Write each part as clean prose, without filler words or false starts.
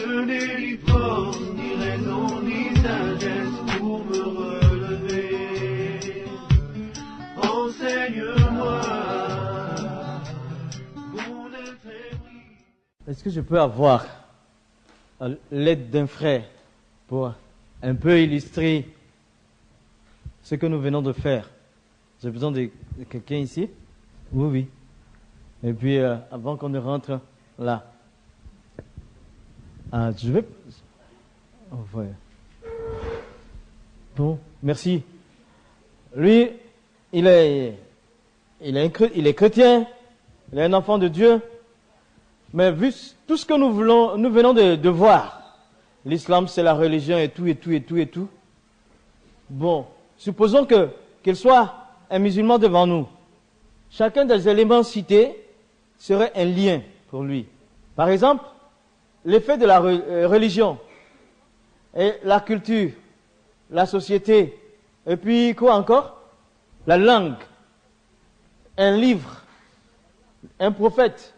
ne délivre ni raison ni sagesse pour me relever. Enseigne-moi mon infirmité. Est-ce que je peux avoir l'aide d'un frère pour un peu illustrer ce que nous venons de faire? J'ai besoin de quelqu'un ici? Oui, oui. Et puis, avant qu'on ne rentre là. Je vais... Oh, ouais. Bon, merci. Lui, il est chrétien, il est un enfant de Dieu. Mais vu tout ce que nous venons de voir, l'islam c'est la religion et tout. Bon, supposons qu'il soit un musulman devant nous. Chacun des éléments cités serait un lien pour lui. Par exemple, l'effet de la religion et la culture, la société, et puis quoi encore? La langue, un livre, un prophète.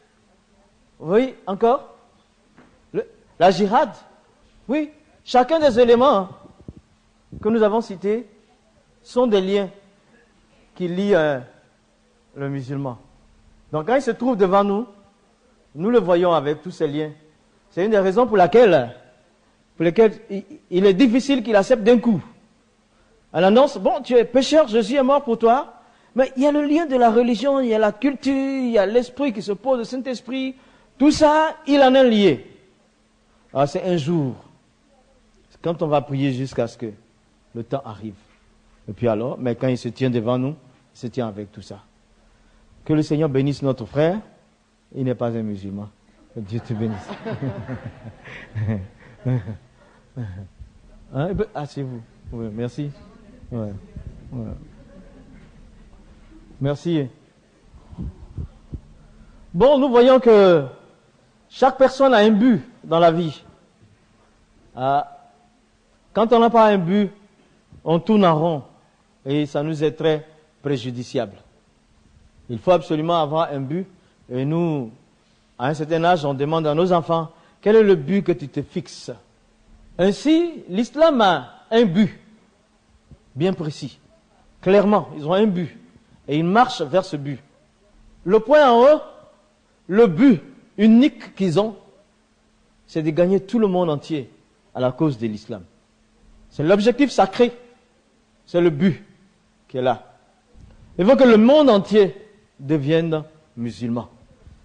Oui, encore? La jihad. Oui, chacun des éléments que nous avons cités sont des liens qui lient le musulman. Donc quand il se trouve devant nous, nous le voyons avec tous ces liens. C'est une des raisons pour lesquelles il est difficile qu'il accepte d'un coup. Elle annonce, bon, tu es pécheur, Jésus est mort pour toi. Mais il y a le lien de la religion, il y a la culture, il y a l'esprit qui se pose, le Saint-Esprit. Tout ça, il en est lié. Alors c'est un jour, quand on va prier jusqu'à ce que le temps arrive. Et puis alors, mais quand il se tient devant nous, il se tient avec tout ça. Que le Seigneur bénisse notre frère. Il n'est pas un musulman. Que Dieu te bénisse. Asseyez-vous. Oui, merci. Ouais. Merci. Bon, nous voyons que chaque personne a un but dans la vie. Quand on n'a pas un but, on tourne en rond et ça nous est très préjudiciable. Il faut absolument avoir un but. Et nous, à un certain âge, on demande à nos enfants, quel est le but que tu te fixes? Ainsi, l'islam a un but bien précis. Clairement, ils ont un but. Et ils marchent vers ce but. Le point en haut, le but unique qu'ils ont, c'est de gagner tout le monde entier à la cause de l'islam. C'est l'objectif sacré. C'est le but qui est là. Il faut que le monde entier devienne musulman.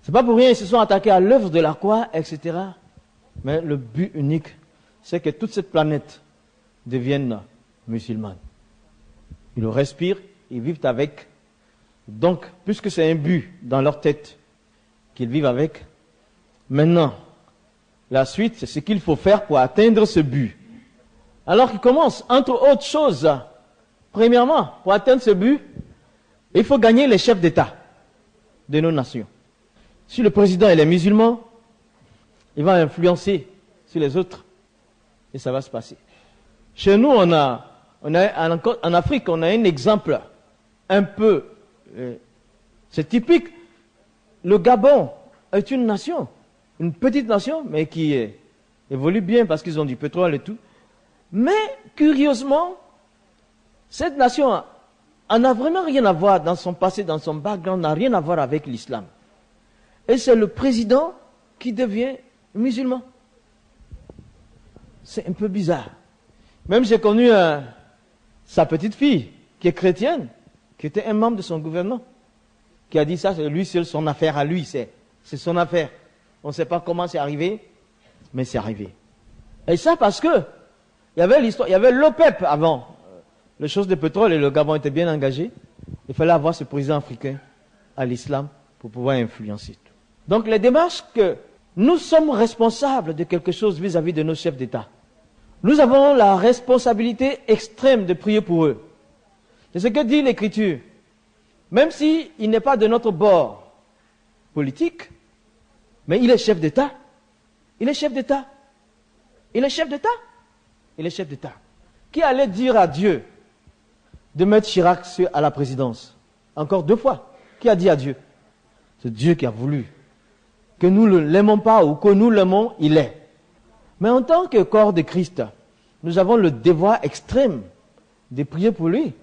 C'est pas pour rien, ils se sont attaqués à l'œuvre de la croix, etc. Mais le but unique, c'est que toute cette planète devienne musulmane. Ils le respirent, ils vivent avec. Donc, puisque c'est un but dans leur tête qu'ils vivent avec, maintenant, la suite, c'est ce qu'il faut faire pour atteindre ce but. Alors qu'ils commencent, entre autres choses, premièrement, pour atteindre ce but, il faut gagner les chefs d'État de nos nations. Si le président est musulman, il va influencer sur les autres et ça va se passer. Chez nous, en Afrique, on a un exemple un peu, c'est typique. Le Gabon est une nation, une petite nation, mais qui évolue bien parce qu'ils ont du pétrole et tout. Mais, curieusement, cette nation en a vraiment rien à voir dans son passé, dans son background, n'a rien à voir avec l'islam. Et c'est le président qui devient musulman. C'est un peu bizarre. Même j'ai connu sa petite fille, qui est chrétienne, qui était un membre de son gouvernement, qui a dit ça, c'est lui seul, son affaire à lui, c'est son affaire. On ne sait pas comment c'est arrivé, mais c'est arrivé. Et ça parce que, il y avait l'histoire, il y avait l'OPEP avant, les choses de pétrole, et le Gabon était bien engagé. Il fallait avoir ce président africain à l'islam pour pouvoir influencer tout. Donc les démarches que nous sommes responsables de quelque chose vis-à-vis de nos chefs d'État. Nous avons la responsabilité extrême de prier pour eux. C'est ce que dit l'Écriture. Même s'il n'est pas de notre bord politique, mais il est chef d'État. Il est chef d'État. Il est chef d'État. Il est chef d'État. Qui allait dire à Dieu de mettre Chirac à la présidence? Encore 2 fois. Qui a dit à Dieu? C'est Dieu qui a voulu. Que nous ne l'aimons pas ou que nous l'aimons, il est. Mais en tant que corps de Christ, nous avons le devoir extrême de prier pour lui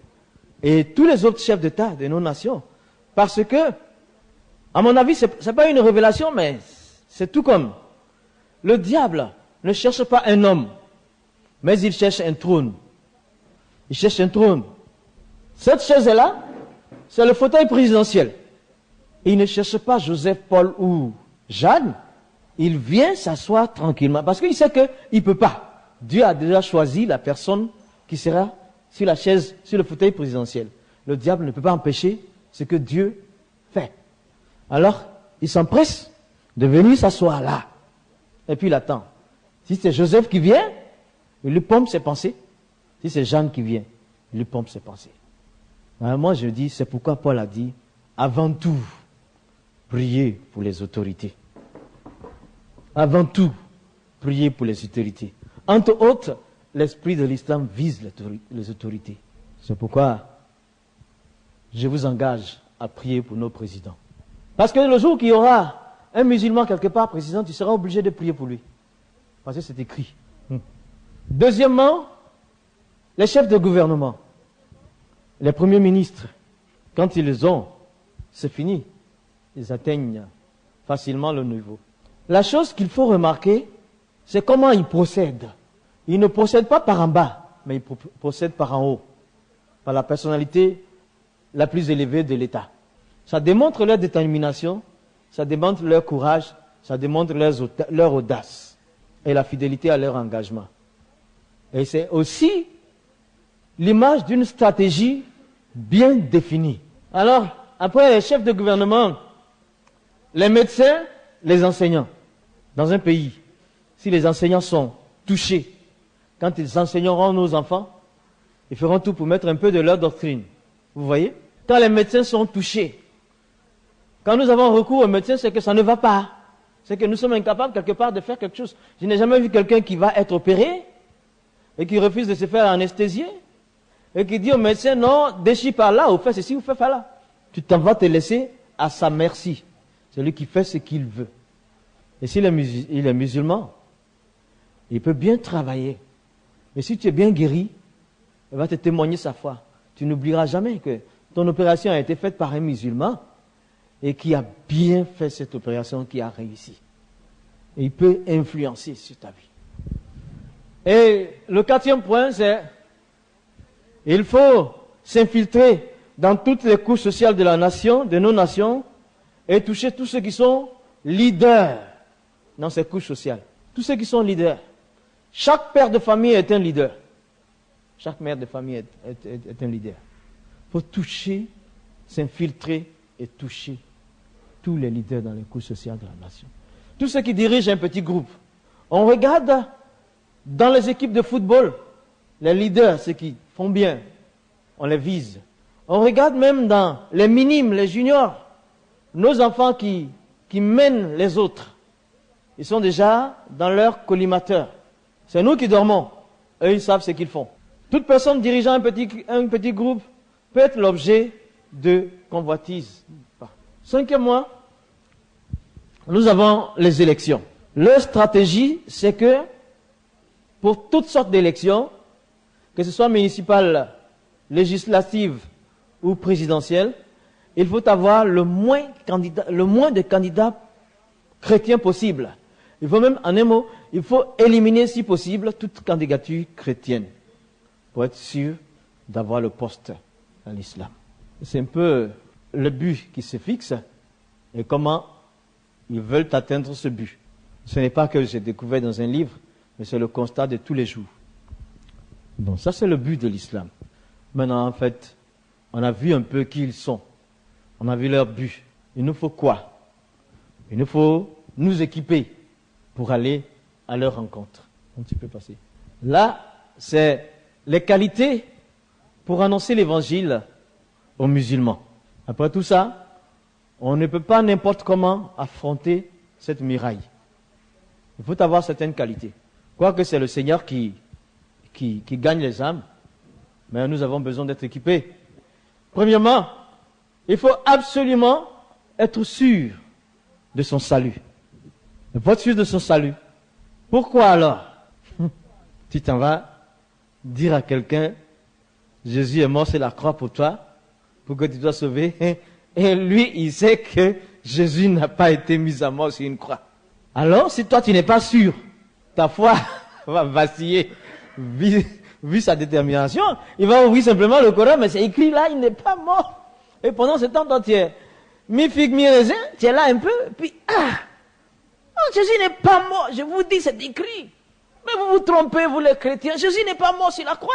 et tous les autres chefs d'État de nos nations. Parce que, à mon avis, ce n'est pas une révélation, mais c'est tout comme le diable ne cherche pas un homme, mais il cherche un trône. Il cherche un trône. Cette chaise-là, c'est le fauteuil présidentiel. Il ne cherche pas Joseph, Paul ou Jeanne. Il vient s'asseoir tranquillement parce qu'il sait qu'il ne peut pas. Dieu a déjà choisi la personne qui sera sur la chaise, sur le fauteuil présidentiel. Le diable ne peut pas empêcher ce que Dieu fait. Alors, il s'empresse de venir s'asseoir là. Et puis il attend. Si c'est Joseph qui vient, il lui pompe ses pensées. Si c'est Jeanne qui vient, il lui pompe ses pensées. Alors moi je dis, c'est pourquoi Paul a dit, avant tout, priez pour les autorités. Avant tout, priez pour les autorités. Entre autres, l'esprit de l'islam vise les autorités. C'est pourquoi je vous engage à prier pour nos présidents. Parce que le jour qu'il y aura un musulman quelque part président, tu seras obligé de prier pour lui. Parce que c'est écrit. Deuxièmement, les chefs de gouvernement, les premiers ministres, quand ils les ont, c'est fini. Ils atteignent facilement le niveau. La chose qu'il faut remarquer, c'est comment ils procèdent. Ils ne procèdent pas par en bas, mais ils procèdent par en haut, par la personnalité la plus élevée de l'État. Ça démontre leur détermination, ça démontre leur courage, ça démontre leur audace et la fidélité à leur engagement. Et c'est aussi l'image d'une stratégie bien définie. Alors, après les chefs de gouvernement, les médecins, les enseignants. Dans un pays, si les enseignants sont touchés, quand ils enseigneront nos enfants, ils feront tout pour mettre un peu de leur doctrine. Vous voyez? Quand les médecins sont touchés, quand nous avons recours aux médecins, c'est que ça ne va pas. C'est que nous sommes incapables quelque part de faire quelque chose. Je n'ai jamais vu quelqu'un qui va être opéré et qui refuse de se faire anesthésier et qui dit au médecin, non, déchire par là, ou fais ceci, ou fais par là. Tu t'en vas te laisser à sa merci. C'est lui qui fait ce qu'il veut. Et s'il est musulman, il peut bien travailler. Mais si tu es bien guéri, il va te témoigner sa foi. Tu n'oublieras jamais que ton opération a été faite par un musulman et qui a bien fait cette opération, qui a réussi. Et il peut influencer sur ta vie. Et le quatrième point, c'est il faut s'infiltrer dans toutes les couches sociales de la nation, de nos nations, et toucher tous ceux qui sont leaders dans ces couches sociales. Tous ceux qui sont leaders. Chaque père de famille est un leader. Chaque mère de famille est un leader. Il faut toucher, s'infiltrer et toucher tous les leaders dans les couches sociales de la nation. Tous ceux qui dirigent un petit groupe. On regarde dans les équipes de football, les leaders, ceux qui font bien, on les vise. On regarde même dans les minimes, les juniors, nos enfants qui mènent les autres. Ils sont déjà dans leur collimateur. C'est nous qui dormons. Eux, ils savent ce qu'ils font. Toute personne dirigeant un petit groupe peut être l'objet de convoitise. Cinquièmement, nous avons les élections. Leur stratégie, c'est que pour toutes sortes d'élections, que ce soit municipales, législatives ou présidentielles, il faut avoir le moins de candidats chrétiens possible. Il faut même, en un mot, il faut éliminer, si possible, toute candidature chrétienne pour être sûr d'avoir le poste dans l'islam. C'est un peu le but qui se fixe et comment ils veulent atteindre ce but. Ce n'est pas que j'ai découvert dans un livre, mais c'est le constat de tous les jours. Donc ça, c'est le but de l'islam. Maintenant, en fait, on a vu un peu qui ils sont. On a vu leur but. Il nous faut quoi? Il nous faut nous équiper pour aller à leur rencontre. Un petit peu passé. Là, c'est les qualités pour annoncer l'évangile aux musulmans. Après tout ça, on ne peut pas n'importe comment affronter cette muraille. Il faut avoir certaines qualités. Quoique c'est le Seigneur qui gagne les âmes, mais nous avons besoin d'être équipés. Premièrement, il faut absolument être sûr de son salut. Il faut être sûr de son salut. Pourquoi alors? tu t'en vas dire à quelqu'un, Jésus est mort sur la croix pour toi, pour que tu sois sauvé. Et lui, il sait que Jésus n'a pas été mis à mort sur une croix. Alors, si toi, tu n'es pas sûr, ta foi va vaciller, vu sa détermination, il va ouvrir simplement le Coran, mais c'est écrit là, il n'est pas mort. Et pendant ce temps, toi, tu es mi-figue, mi-raisin, tu es là un peu, puis, Jésus n'est pas mort, je vous dis, c'est écrit. Mais vous vous trompez, vous les chrétiens, Jésus n'est pas mort sur la croix.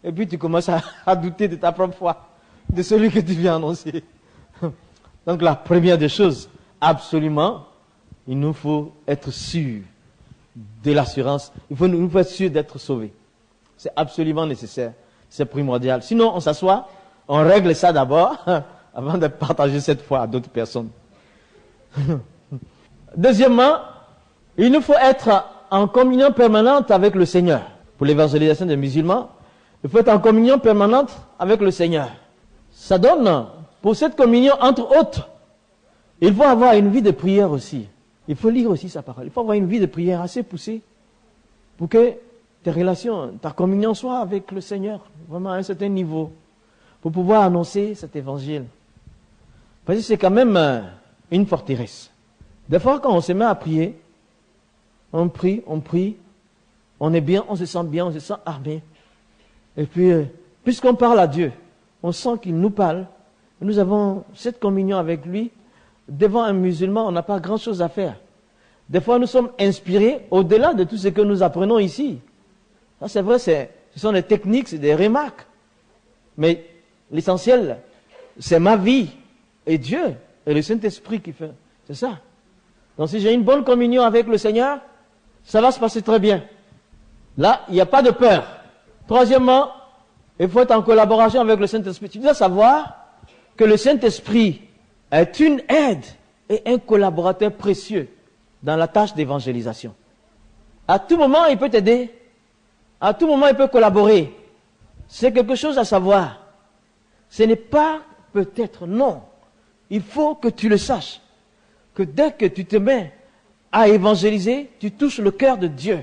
Et puis tu commences à douter de ta propre foi, de celui que tu viens annoncer. Donc la première des choses, absolument, il nous faut être sûr de l'assurance. Il faut nous être sûr d'être sauvés. C'est absolument nécessaire. C'est primordial. Sinon, on s'assoit, on règle ça d'abord, avant de partager cette foi à d'autres personnes. Deuxièmement, il nous faut être en communion permanente avec le Seigneur. Pour l'évangélisation des musulmans, il faut être en communion permanente avec le Seigneur. Ça donne, pour cette communion, entre autres, il faut avoir une vie de prière aussi. Il faut lire aussi sa parole. Il faut avoir une vie de prière assez poussée pour que tes relations, ta communion soit avec le Seigneur, vraiment à un certain niveau, pour pouvoir annoncer cet évangile. Parce que c'est quand même une forteresse. Des fois, quand on se met à prier, on prie, on est bien, on se sent armé. Et puis, puisqu'on parle à Dieu, on sent qu'il nous parle. Nous avons cette communion avec lui. Devant un musulman, on n'a pas grand-chose à faire. Des fois, nous sommes inspirés au-delà de tout ce que nous apprenons ici. Ça, c'est vrai, ce sont des techniques, c'est des remarques. Mais l'essentiel, c'est ma vie et Dieu et le Saint-Esprit qui fait. C'est ça. Donc, si j'ai une bonne communion avec le Seigneur, ça va se passer très bien. Là, il n'y a pas de peur. Troisièmement, il faut être en collaboration avec le Saint-Esprit. Tu dois savoir que le Saint-Esprit est une aide et un collaborateur précieux dans la tâche d'évangélisation. À tout moment, il peut t'aider. À tout moment, il peut collaborer. C'est quelque chose à savoir. Ce n'est pas peut-être, non. Il faut que tu le saches. Que dès que tu te mets à évangéliser, tu touches le cœur de Dieu.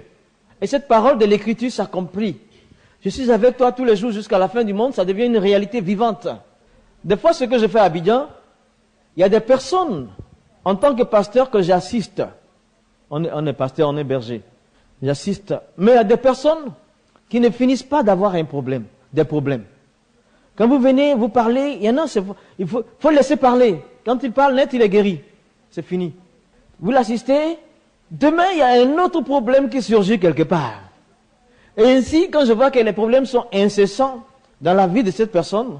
Et cette parole de l'Écriture s'accomplit. Je suis avec toi tous les jours jusqu'à la fin du monde, ça devient une réalité vivante. Des fois, ce que je fais à Abidjan, il y a des personnes, en tant que pasteur, que j'assiste. On est pasteur, on est berger. J'assiste. Mais il y a des personnes qui ne finissent pas d'avoir un problème, des problèmes. Quand vous venez, vous parlez, il y en a, il faut laisser parler. Quand il parle net, il est guéri. C'est fini. Vous l'assistez, demain, il y a un autre problème qui surgit quelque part. Et ainsi, quand je vois que les problèmes sont incessants dans la vie de cette personne,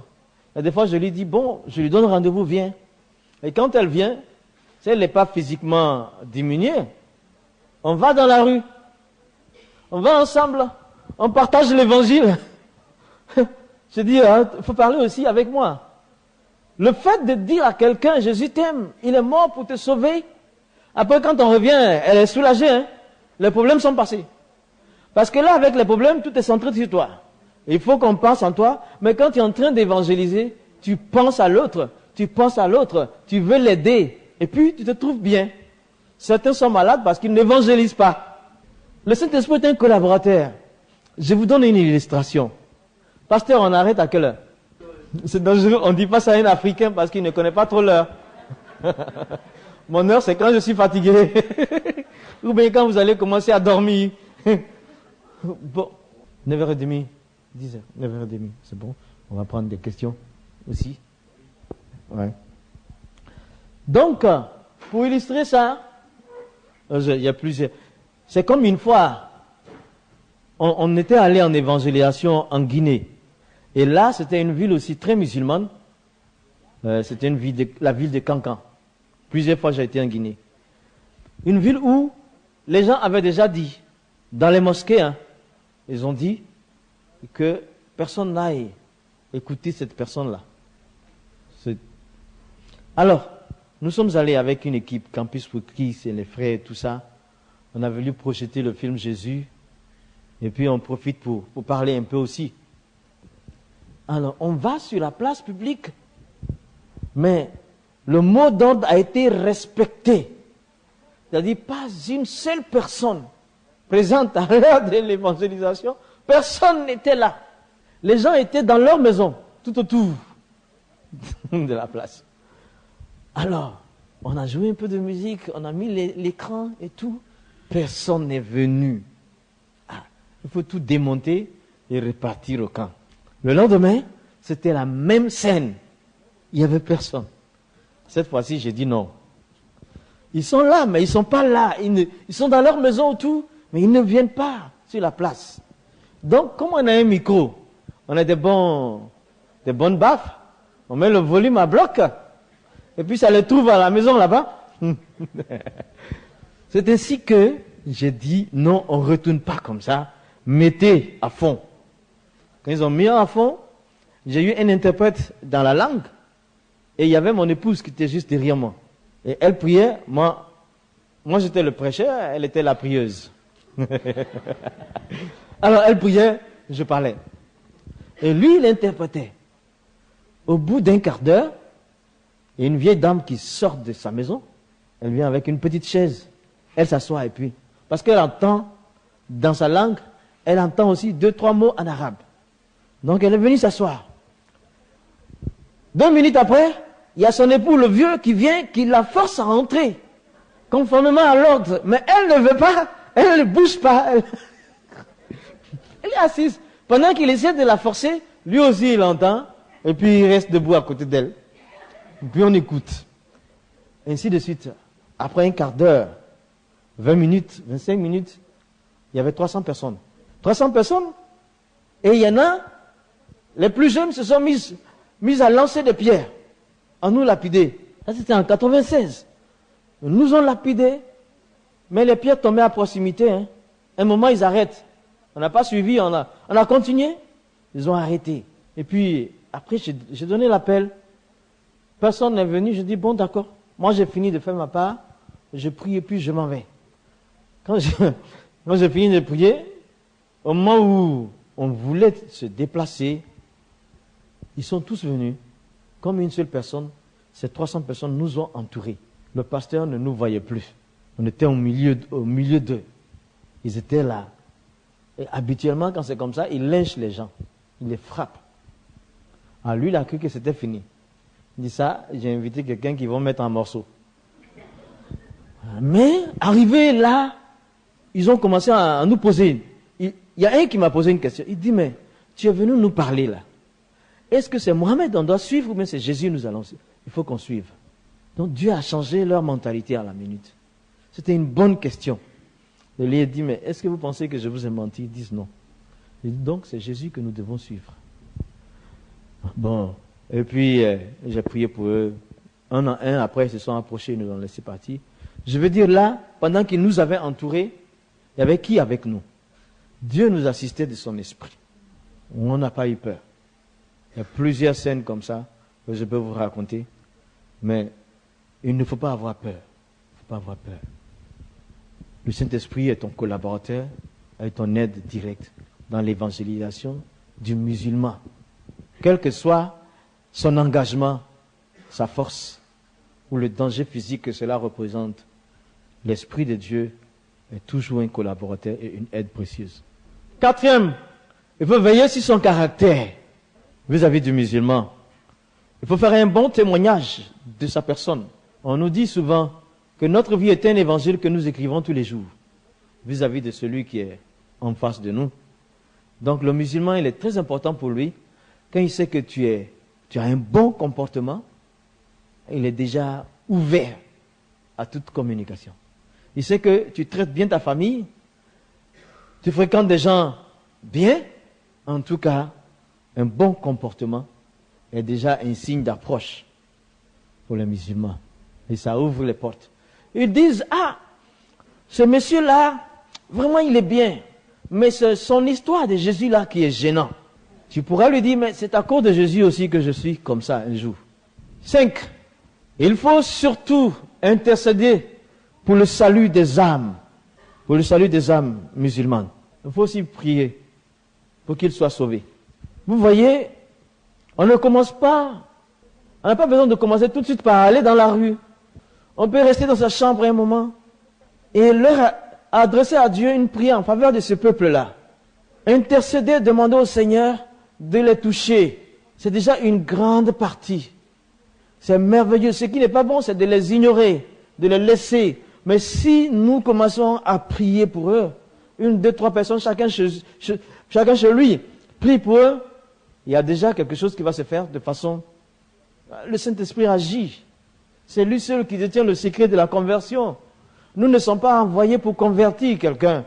des fois, je lui dis, bon, je lui donne rendez-vous, viens. Et quand elle vient, si elle n'est pas physiquement diminuée, on va dans la rue. On va ensemble. On partage l'évangile. Je dis, il faut parler aussi avec moi. Le fait de dire à quelqu'un, Jésus t'aime, il est mort pour te sauver. Après, quand on revient, elle est soulagée. Hein? Les problèmes sont passés. Parce que là, avec les problèmes, tout est centré sur toi. Il faut qu'on pense en toi, mais quand tu es en train d'évangéliser, tu penses à l'autre, tu veux l'aider, et puis tu te trouves bien. Certains sont malades parce qu'ils n'évangélisent pas. Le Saint-Esprit est un collaborateur. Je vous donne une illustration. Pasteur, on arrête à quelle heure? C'est dangereux, on ne dit pas ça à un Africain parce qu'il ne connaît pas trop l'heure. Mon heure, c'est quand je suis fatigué. Ou bien quand vous allez commencer à dormir. Bon, 9h30, 10h, 9h30, c'est bon. On va prendre des questions aussi. Ouais. Donc, pour illustrer ça, il y a plusieurs. C'est comme une fois, on était allé en évangélisation en Guinée. Et là, c'était une ville aussi très musulmane. C'était la ville de Kankan. Plusieurs fois, j'ai été en Guinée. Une ville où les gens avaient déjà dit, dans les mosquées, hein, ils ont dit que personne n'aille écouter cette personne-là. Alors, nous sommes allés avec une équipe, Campus pour Christ et les frères et tout ça. On a voulu projeter le film Jésus. Et puis on profite pour parler un peu aussi. Alors, on va sur la place publique. Mais le mot d'ordre a été respecté. C'est-à-dire, pas une seule personne présente à l'heure de l'évangélisation, personne n'était là. Les gens étaient dans leur maison, tout autour de la place. Alors, on a joué un peu de musique, on a mis l'écran et tout. Personne n'est venu. Ah, il faut tout démonter et repartir au camp. Le lendemain, c'était la même scène. Il n'y avait personne. Cette fois-ci, j'ai dit non. Ils sont là, mais ils ne sont pas là. Ils sont dans leur maison autour, mais ils ne viennent pas sur la place. Donc, comme on a un micro, on a des bonnes baffes, on met le volume à bloc, et puis ça les trouve à la maison là-bas. C'est ainsi que j'ai dit, non, on ne retourne pas comme ça, mettez à fond. Quand ils ont mis à fond, j'ai eu un interprète dans la langue, et il y avait mon épouse qui était juste derrière moi. Et elle priait, moi j'étais le prêcheur, elle était la prieuse. Alors elle priait, je parlais. Et lui, il interprétait. Au bout d'un quart d'heure, il y a une vieille dame qui sort de sa maison. Elle vient avec une petite chaise. Elle s'assoit et puis, parce qu'elle entend, dans sa langue, elle entend aussi 2-3 mots en arabe. Donc elle est venue s'asseoir. 2 minutes après, il y a son époux, le vieux, qui vient, qui la force à rentrer, conformément à l'ordre. Mais elle ne veut pas, elle ne bouge pas. Elle est assise. Pendant qu'il essaie de la forcer, lui aussi il entend, et puis il reste debout à côté d'elle. Puis on écoute. Ainsi de suite. Après un quart d'heure, 20 minutes, 25 minutes, il y avait 300 personnes. 300 personnes, et il y en a, les plus jeunes se sont mis à lancer des pierres, à nous lapider. Ça c'était en 96. Ils nous ont lapidés, mais les pierres tombaient à proximité. Hein. Un moment, ils arrêtent. On n'a pas suivi, on a continué. Ils ont arrêté. Et puis, après, j'ai donné l'appel. Personne n'est venu. Je dis, bon, d'accord. Moi, j'ai fini de faire ma part. Je prie et puis je m'en vais. Quand j'ai fini de prier, au moment où on voulait se déplacer, ils sont tous venus. Comme une seule personne, ces 300 personnes nous ont entourés. Le pasteur ne nous voyait plus. On était au milieu d'eux. Ils étaient là. Et habituellement, quand c'est comme ça, il lynche les gens. Il les frappe. Alors lui, il a cru que c'était fini. Il dit ça, j'ai invité quelqu'un qui va mettre en morceaux. Mais, arrivé là, ils ont commencé à nous poser. Il y a un qui m'a posé une question. Il dit, mais tu es venu nous parler là. Est-ce que c'est Mohamed on doit suivre ou bien c'est Jésus nous allons suivre? Il faut qu'on suive. Donc Dieu a changé leur mentalité à la minute. C'était une bonne question. Je lui ai dit, mais est-ce que vous pensez que je vous ai menti? Ils disent non. Je dis, donc c'est Jésus que nous devons suivre. Bon, et puis j'ai prié pour eux. Un à un, après ils se sont approchés, ils nous ont laissé partir. Je veux dire là, pendant qu'ils nous avaient entourés, il y avait qui avec nous? Dieu nous assistait de son esprit. On n'a pas eu peur. Il y a plusieurs scènes comme ça que je peux vous raconter. Mais il ne faut pas avoir peur. Il ne faut pas avoir peur. Le Saint-Esprit est ton collaborateur, est ton aide directe dans l'évangélisation du musulman. Quel que soit son engagement, sa force ou le danger physique que cela représente, l'Esprit de Dieu est toujours un collaborateur et une aide précieuse. 4e, il faut veiller sur son caractère vis-à-vis du musulman. Il faut faire un bon témoignage de sa personne. On nous dit souvent que notre vie est un évangile que nous écrivons tous les jours vis-à-vis de celui qui est en face de nous. Donc le musulman, il est très important pour lui. Quand il sait que tu as un bon comportement, il est déjà ouvert à toute communication. Il sait que tu traites bien ta famille, tu fréquentes des gens bien. En tout cas, un bon comportement est déjà un signe d'approche pour les musulmans. Et ça ouvre les portes. Ils disent, ah, ce monsieur-là, vraiment il est bien. Mais c'est son histoire de Jésus-là qui est gênant. Tu pourras lui dire, mais c'est à cause de Jésus aussi que je suis comme ça un jour. 5. Il faut surtout intercéder pour le salut des âmes. Pour le salut des âmes musulmanes. Il faut aussi prier pour qu'ils soient sauvés. Vous voyez, on ne commence pas, on n'a pas besoin de commencer tout de suite par aller dans la rue. On peut rester dans sa chambre un moment et adresser à Dieu une prière en faveur de ce peuple-là. Intercéder, demander au Seigneur de les toucher. C'est déjà une grande partie. C'est merveilleux. Ce qui n'est pas bon, c'est de les ignorer, de les laisser. Mais si nous commençons à prier pour eux, 1, 2, 3 personnes, chacun chez lui, prie pour eux, il y a déjà quelque chose qui va se faire de façon... Le Saint-Esprit agit. C'est lui seul qui détient le secret de la conversion. Nous ne sommes pas envoyés pour convertir quelqu'un.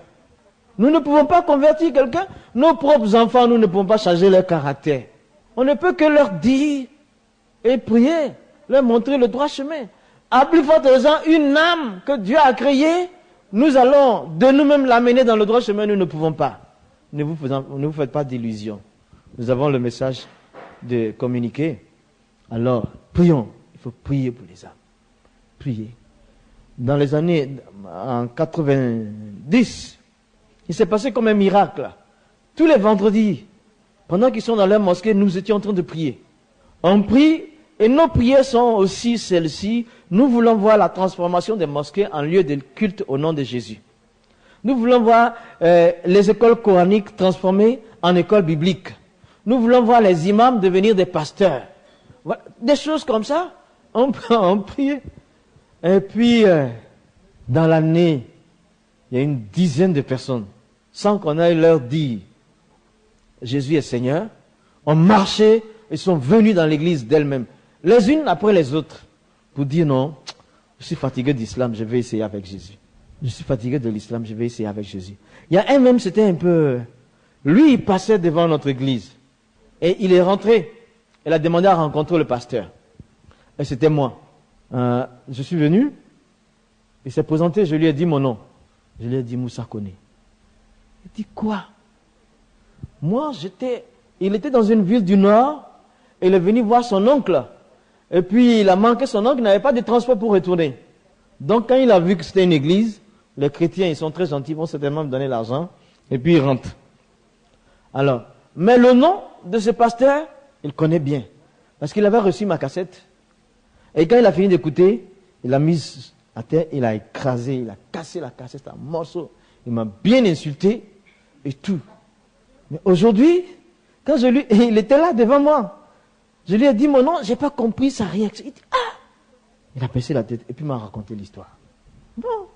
Nous ne pouvons pas convertir quelqu'un. Nos propres enfants, nous ne pouvons pas changer leur caractère. On ne peut que leur dire et prier, leur montrer le droit chemin. À plus forte raison, une âme que Dieu a créée, nous allons de nous-mêmes l'amener dans le droit chemin, nous ne pouvons pas. Ne vous faites pas d'illusions. Nous avons le message de communiquer. Alors, prions. Il faut prier pour les âmes. Prier. Dans les années, en 90, il s'est passé comme un miracle. Tous les vendredis, pendant qu'ils sont dans leur mosquée, nous étions en train de prier. On prie, et nos prières sont aussi celles-ci. Nous voulons voir la transformation des mosquées en lieu de culte au nom de Jésus. Nous voulons voir les écoles coraniques transformées en écoles bibliques. Nous voulons voir les imams devenir des pasteurs. Voilà. Des choses comme ça, on prie. Et puis, dans l'année, il y a une dizaine de personnes, sans qu'on aille leur dire Jésus est Seigneur, ont marché et sont venus dans l'église d'elles-mêmes, les unes après les autres, pour dire non, je suis fatigué d'islam, je vais essayer avec Jésus. Je suis fatigué de l'islam, je vais essayer avec Jésus. Il y a un même, c'était un peu... Lui, il passait devant notre église. Et il est rentré. Il a demandé à rencontrer le pasteur. Et c'était moi. Je suis venu. Il s'est présenté, je lui ai dit mon nom. Je lui ai dit Moussa Koné. Il dit quoi? Moi, il était dans une ville du Nord. Et il est venu voir son oncle. Et puis, il a manqué son oncle, il n'avait pas de transport pour retourner. Donc, quand il a vu que c'était une église, les chrétiens, ils sont très gentils, vont certainement me donner l'argent. Et puis, il rentre. Alors, mais le nom de ce pasteur, il connaît bien. Parce qu'il avait reçu ma cassette. Et quand il a fini d'écouter, il l'a mise à terre, il a écrasé, il a cassé la cassette en morceaux. Il m'a bien insulté et tout. Mais aujourd'hui, quand il était là devant moi. Je lui ai dit mon nom, je n'ai pas compris sa réaction. Il dit, ah! Il a baissé la tête et puis m'a raconté l'histoire. Bon,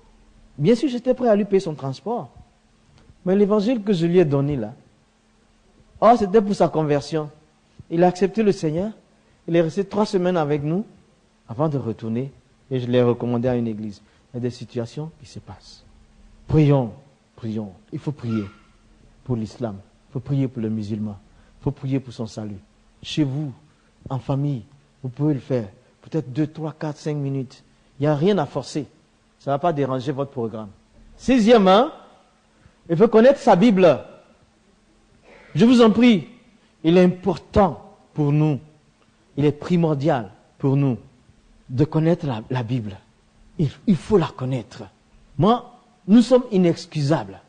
bien sûr, j'étais prêt à lui payer son transport. Mais l'évangile que je lui ai donné là, c'était pour sa conversion. Il a accepté le Seigneur. Il est resté 3 semaines avec nous avant de retourner. Et je l'ai recommandé à une église. Il y a des situations qui se passent. Prions, prions. Il faut prier pour l'islam. Il faut prier pour le musulman. Il faut prier pour son salut. Chez vous, en famille, vous pouvez le faire. Peut-être 2, 3, 4, 5 minutes. Il n'y a rien à forcer. Ça ne va pas déranger votre programme. 6e, il faut connaître sa Bible. Je vous en prie, il est important pour nous, il est primordial pour nous de connaître la Bible. Il faut la connaître. Moi, nous sommes inexcusables.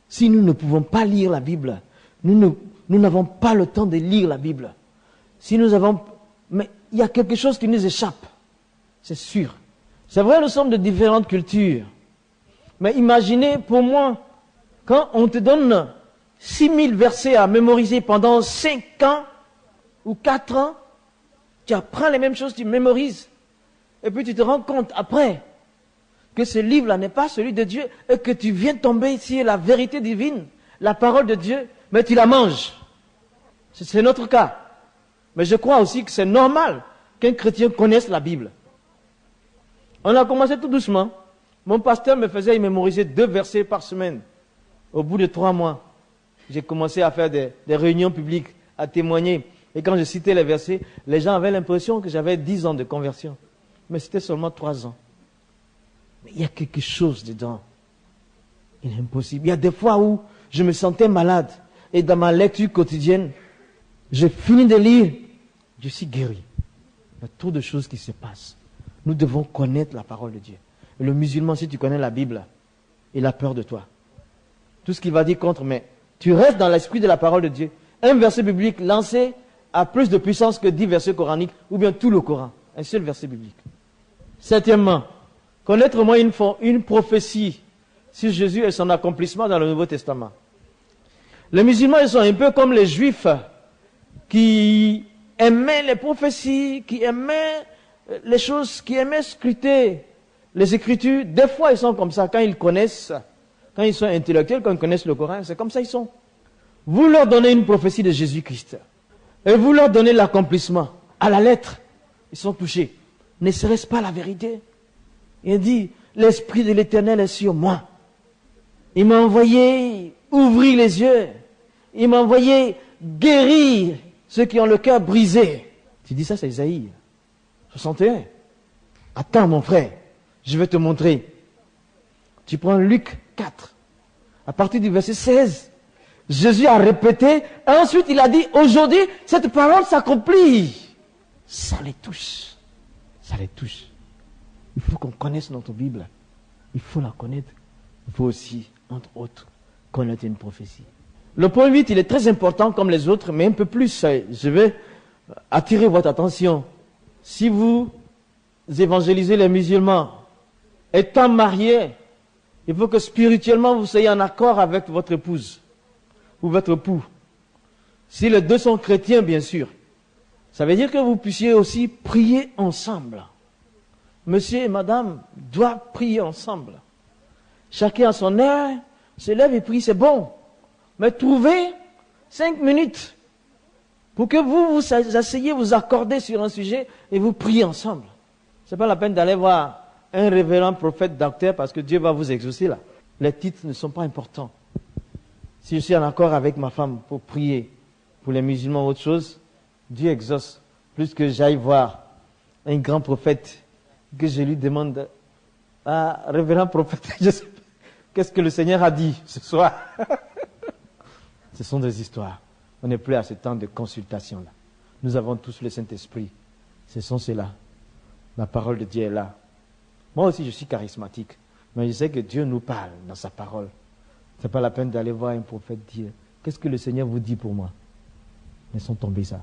Si nous ne pouvons pas lire la Bible, nous n'avons pas le temps de lire la Bible. Mais il y a quelque chose qui nous échappe. C'est sûr. C'est vrai, nous sommes de différentes cultures. Mais imaginez, pour moi, quand on te donne 6000 versets à mémoriser pendant 5 ans ou 4 ans, tu apprends les mêmes choses, tu mémorises. Et puis tu te rends compte après que ce livre-là n'est pas celui de Dieu et que tu viens tomber sur la vérité divine, la parole de Dieu, mais tu la manges. C'est notre cas. Mais je crois aussi que c'est normal qu'un chrétien connaisse la Bible. On a commencé tout doucement. Mon pasteur me faisait mémoriser 2 versets par semaine. Au bout de 3 mois, j'ai commencé à faire des réunions publiques, à témoigner. Et quand je citais les versets, les gens avaient l'impression que j'avais 10 ans de conversion. Mais c'était seulement 3 ans. Mais il y a quelque chose dedans. Il est impossible. Il y a des fois où je me sentais malade. Et dans ma lecture quotidienne, j'ai fini de lire. Je suis guéri. Il y a trop de choses qui se passent. Nous devons connaître la parole de Dieu. Et le musulman, si tu connais la Bible, il a peur de toi. Tout ce qu'il va dire contre, mais tu restes dans l'esprit de la parole de Dieu. Un verset biblique lancé a plus de puissance que 10 versets coraniques, ou bien tout le Coran. Un seul verset biblique. 7e, connaître au moins une prophétie. sur Jésus et son accomplissement dans le Nouveau Testament. Les musulmans, ils sont un peu comme les juifs qui aimaient les prophéties, qui aimaient les choses, qui aimaient scruter les Écritures. Des fois, ils sont comme ça quand ils connaissent, quand ils sont intellectuels, quand ils connaissent le Coran, c'est comme ça ils sont. Vous leur donnez une prophétie de Jésus-Christ et vous leur donnez l'accomplissement à la lettre. Ils sont touchés. Ne serait-ce pas la vérité? Il dit, l'Esprit de l'Éternel est sur moi. Il m'a envoyé ouvrir les yeux. Il m'a envoyé guérir ceux qui ont le cœur brisé. Tu dis ça, c'est Isaïe 61. Attends mon frère, je vais te montrer. Tu prends Luc 4. À partir du verset 16, Jésus a répété. Et ensuite, il a dit, aujourd'hui, cette parole s'accomplit. Ça les touche. Ça les touche. Il faut qu'on connaisse notre Bible. Il faut la connaître. Il faut aussi, entre autres, connaître une prophétie. Le point 8, il est très important comme les autres, mais un peu plus. Je vais attirer votre attention. Si vous évangélisez les musulmans, étant mariés, il faut que spirituellement vous soyez en accord avec votre épouse ou votre époux. Si les deux sont chrétiens, bien sûr. Ça veut dire que vous puissiez aussi prier ensemble. Monsieur et madame doivent prier ensemble. Chacun à son heure, se lève et prie, c'est bon. Mais trouvez 5 minutes pour que vous asseyez, vous accordez sur un sujet et vous priez ensemble. Ce n'est pas la peine d'aller voir un révérend prophète docteur parce que Dieu va vous exaucer là. Les titres ne sont pas importants. Si je suis en accord avec ma femme pour prier pour les musulmans ou autre chose, Dieu exauce, plus que j'aille voir un grand prophète, que je lui demande, révérend prophète, je sais pas, qu'est-ce que le Seigneur a dit ce soir? Ce sont des histoires. On n'est plus à ce temps de consultation là. Nous avons tous le Saint-Esprit. Ce sont ceux-là. La parole de Dieu est là. Moi aussi, je suis charismatique. Mais je sais que Dieu nous parle dans sa parole. Ce n'est pas la peine d'aller voir un prophète dire, qu'est-ce que le Seigneur vous dit pour moi? Laissons tomber ça.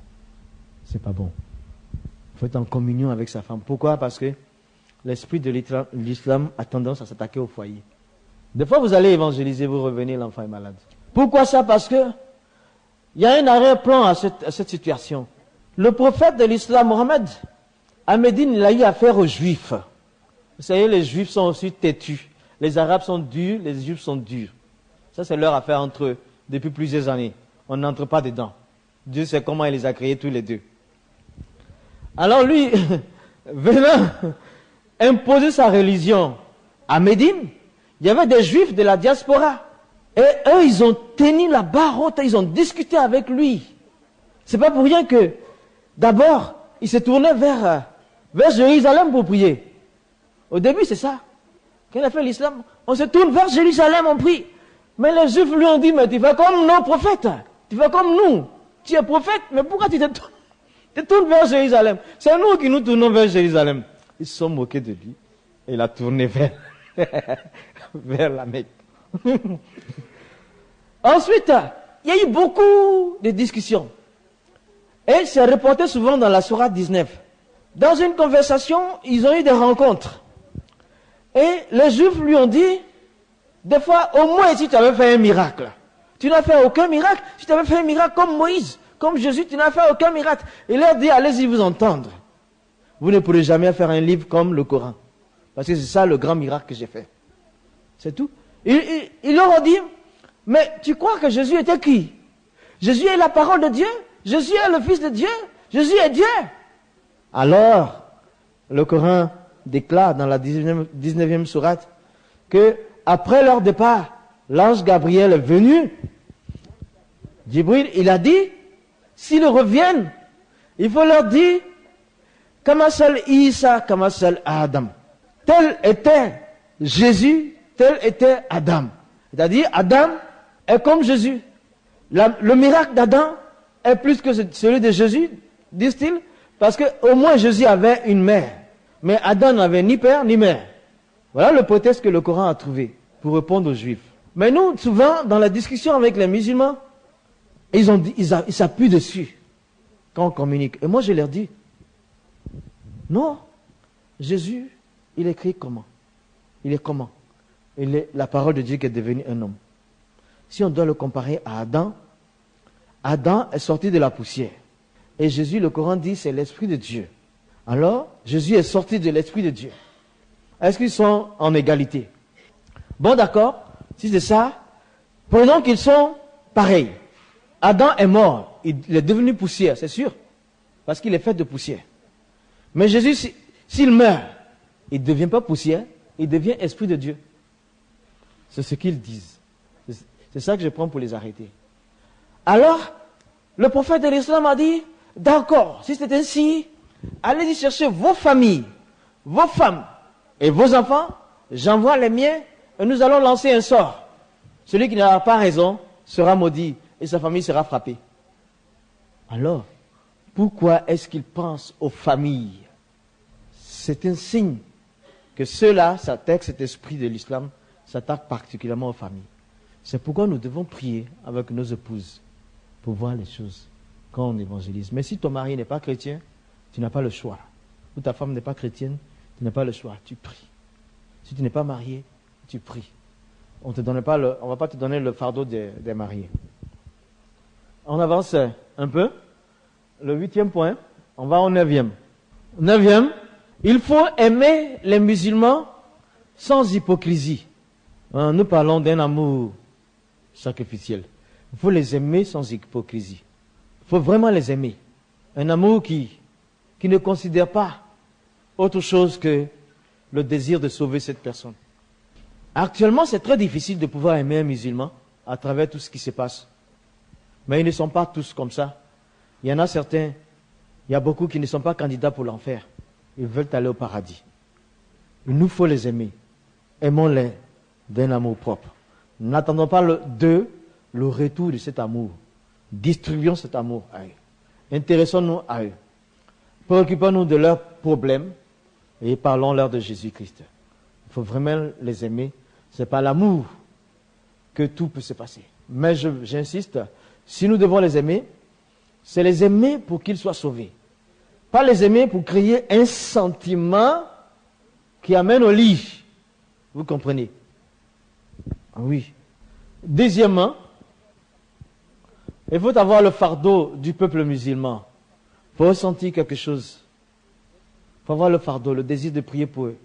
C'est pas bon. Il faut être en communion avec sa femme. Pourquoi? Parce que l'esprit de l'islam a tendance à s'attaquer au foyer. Des fois, vous allez évangéliser, vous revenez, l'enfant est malade. Pourquoi ça? Parce que il y a un arrière-plan à cette situation. Le prophète de l'islam, Mohammed, à Médine, il a eu affaire aux Juifs. Vous savez, les Juifs sont aussi têtus. Les Arabes sont durs, les Juifs sont durs. Ça, c'est leur affaire entre eux depuis plusieurs années. On n'entre pas dedans. Dieu sait comment il les a créés tous les deux. Alors lui, venant imposer sa religion à Médine, il y avait des Juifs de la diaspora. Et eux, ils ont tenu la barre haute, ils ont discuté avec lui. C'est pas pour rien que, d'abord, il se tournait vers Jérusalem pour prier. Au début, c'est ça. Quand il a fait l'islam, on se tourne vers Jérusalem, on prie. Mais les Juifs lui ont dit, mais tu fais comme nos prophètes. Tu fais comme nous. Tu es prophète, mais pourquoi tu te tournes vers Jérusalem? C'est nous qui nous tournons vers Jérusalem. Ils se sont moqués de lui. Et il a tourné vers la Mecque. Ensuite, il y a eu beaucoup de discussions. Et c'est reporté souvent dans la Sourate 19. Dans une conversation, ils ont eu des rencontres. Et les Juifs lui ont dit, des fois, au moins si tu avais fait un miracle. Tu n'as fait aucun miracle. Si tu avais fait un miracle comme Moïse, comme Jésus, tu n'as fait aucun miracle. Il leur dit, allez-y vous entendre. Vous ne pourrez jamais faire un livre comme le Coran. Parce que c'est ça le grand miracle que j'ai fait. C'est tout. Ils leur ont dit, mais tu crois que Jésus était qui? Jésus est la parole de Dieu? Jésus est le Fils de Dieu? Jésus est Dieu? Alors, le Coran déclare dans la 19e sourate que après leur départ, l'ange Gabriel est venu. Jibril, il a dit, s'ils reviennent, il faut leur dire, Kamasal Isa, Kamasal Adam. Tel était Jésus, tel était Adam. C'est-à-dire, Adam est comme Jésus. Le miracle d'Adam est plus que celui de Jésus, disent-ils, parce qu'au moins Jésus avait une mère. Mais Adam n'avait ni père ni mère. Voilà le prétexte que le Coran a trouvé pour répondre aux Juifs. Mais nous, souvent, dans la discussion avec les musulmans, ils s'appuient dessus quand on communique. Et moi, je leur dis, non, Jésus, il est écrit comment? Il est comment? la parole de Dieu qui est devenue un homme. Si on doit le comparer à Adam, Adam est sorti de la poussière. Et Jésus, le Coran dit, c'est l'Esprit de Dieu. Alors, Jésus est sorti de l'Esprit de Dieu. Est-ce qu'ils sont en égalité? Bon, d'accord. Si c'est ça, prenons qu'ils sont pareils. Adam est mort. Il est devenu poussière, c'est sûr. Parce qu'il est fait de poussière. Mais Jésus, s'il meurt, il ne devient pas poussière, il devient Esprit de Dieu. C'est ce qu'ils disent. C'est ça que je prends pour les arrêter. Alors, le prophète de l'Islam a dit, d'accord, si c'est ainsi, allez-y chercher vos familles, vos femmes et vos enfants, j'envoie les miens et nous allons lancer un sort. Celui qui n'aura pas raison sera maudit et sa famille sera frappée. Alors, pourquoi est-ce qu'ils pensent aux familles? C'est un signe que ceux-là s'attaquent, cet esprit de l'islam s'attaque particulièrement aux familles. C'est pourquoi nous devons prier avec nos épouses pour voir les choses quand on évangélise. Mais si ton mari n'est pas chrétien, tu n'as pas le choix. Ou ta femme n'est pas chrétienne, tu n'as pas le choix, tu pries. Si tu n'es pas marié, tu pries. On ne va pas te donner le fardeau des mariés. On avance un peu. Le 8e point, on va au 9e. 9e, il faut aimer les musulmans sans hypocrisie. Nous parlons d'un amour sacrificiel. Il faut les aimer sans hypocrisie. Il faut vraiment les aimer. Un amour qui ne considère pas autre chose que le désir de sauver cette personne. Actuellement, c'est très difficile de pouvoir aimer un musulman à travers tout ce qui se passe. Mais ils ne sont pas tous comme ça. Il y en a certains, il y a beaucoup qui ne sont pas candidats pour l'enfer. Ils veulent aller au paradis. Il nous faut les aimer. Aimons-les d'un amour propre. N'attendons pas le retour de cet amour. Distribuons cet amour à eux. Intéressons-nous à eux. Préoccupons-nous de leurs problèmes et parlons-leur de Jésus-Christ. Il faut vraiment les aimer. C'est par l'amour que tout peut se passer. Mais j'insiste, si nous devons les aimer, c'est les aimer pour qu'ils soient sauvés. Pas les aimer pour créer un sentiment qui amène au lit. Vous comprenez? Oui. Deuxièmement, il faut avoir le fardeau du peuple musulman. Il faut ressentir quelque chose. Il faut avoir le fardeau, le désir de prier pour eux,